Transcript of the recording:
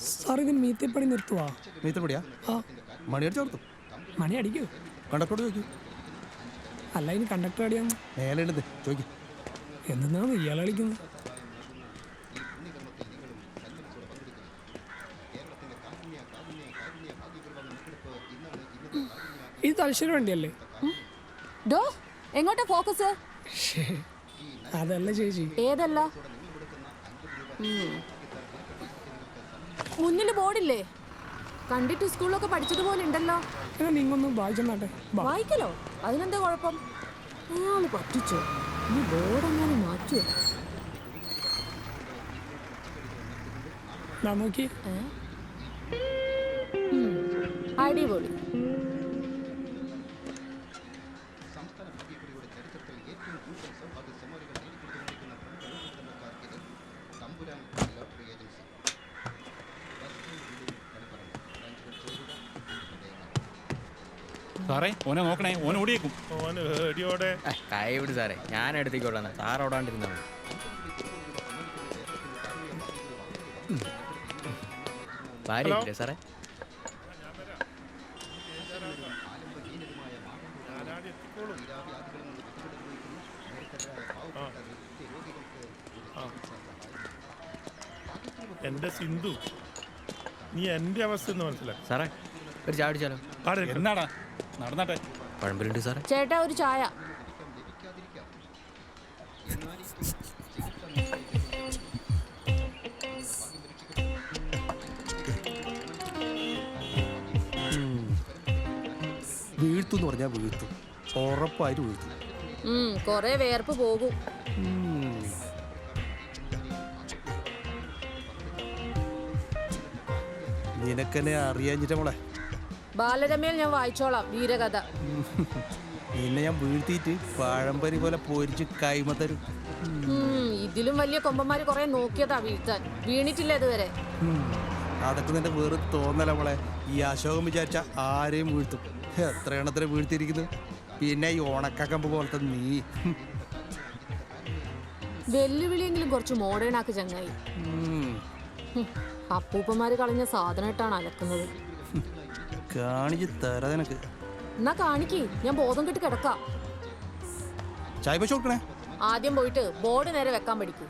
Sir ഇത് മീത്തപ്പണി നിർത്തുവാ? മീത്തപ്പടിയാ? ആ, മണി അടിച്ചു കൊടുത്തു. മണി അടിക്കൂ. കണ്ടക്ടറോട് ചോദിക്കൂ. അല്ല, ഇനി കണ്ടക്ടർ അടിയാന്ന് മേലെ ഉണ്ടെന്ന് ചോദിക്കും. എന്തെന്നാണ് ഇയാൾ കളിക്കുന്നത്? ഇത് തലശ്ശേരി വണ്ടിയല്ലേ? ഡോ, എങ്ങോട്ടാ ഫോക്കസ്? അതല്ല ചേച്ചി. ഏതല്ല? മുന്നിൽ ബോർഡില്ലേ? കണ്ടിട്ട് സ്കൂളിലൊക്കെ പഠിച്ചതുപോലെ ഉണ്ടല്ലോ. എന്നാ നിങ്ങൊന്ന് വായിച്ചെന്നാട്ടെ. വായിക്കലോ? അതിനെന്താ കുഴപ്പം? അയാൾ പറ്റിച്ചോ? ഈ ബോർഡ് അങ്ങനെ മാറ്റുമോ? നോക്കി. അടിപൊളി. സാറേ, ഓനെ നോക്കണേ, ഓൻ ഓടിയേക്കും. കൈ വിട് സാറേ, ഞാൻ എടുത്തേക്കോളാം. സാർ ഓടാണ്ടിരുന്നാ മതി. ഭാര്യയില്ലേ സാറേ? എന്റെ സിന്ധു, നീ എന്റെ അവസ്ഥ ഒന്ന് മനസ്സിലാക്കി. സാറേ, ഒരു ചായ അടിച്ചാലോ? എന്നാടാ നടന്നാട്ടെ. പഴമ്പലുണ്ട് സാറേ. ചേട്ടാ, ഒരു ചായ. വീഴ്ത്തുന്ന് പറഞ്ഞാൽ വീഴ്ത്തും, ഉറപ്പായിട്ട് വീഴ്ത്തും. കൊറേ വേർപ്പ് പോകും. നിനക്കെന്നെ അറിയാഞ്ഞിട്ട മോളെ. ബാലരമയിൽ ഞാൻ വായിച്ചോളാം വീരകഥ. നിന്നെ ഞാൻ വീഴ്ത്തിയിട്ട് പഴംപരി പോലെ പൊരിച്ച് കൈമ തരും. ഇതിലും വലിയ കൊമ്പന്മാര് കൊറേ നോക്കിയതാ വീഴ്ത്താൻ, വീണിട്ടില്ല ഇതുവരെ. അതൊക്കെ നിന്റെ വേറെ തോന്നല മോളെ. ഈ അശോകം വിചാരിച്ച ആരെയും വീഴ്ത്തും. എത്ര എണ്ണത്തിനെ വീഴ്ത്തിയിരിക്കുന്നു. പിന്നെ ഈ ഉണക്കക്കമ്പ് പോലത്തെ നീ. വെല്ലുവിളിയെങ്കിലും കുറച്ച് മോഡേൺ ആക്ക് ചങ്ങായി. അപ്പൂപ്പന്മാര് കളഞ്ഞ സാധനമായിട്ടാണ് അലക്കുന്നത്. കാണിച്ച് തരാ നിനക്ക്. എന്നാ കാണിക്ക്, ഞാൻ ബോധം കെട്ട് കിടക്കാം. ചായ പശ കൊടുക്കണേ. ആദ്യം പോയിട്ട് ബോർഡ് നേരെ വെക്കാൻ പഠിക്കും.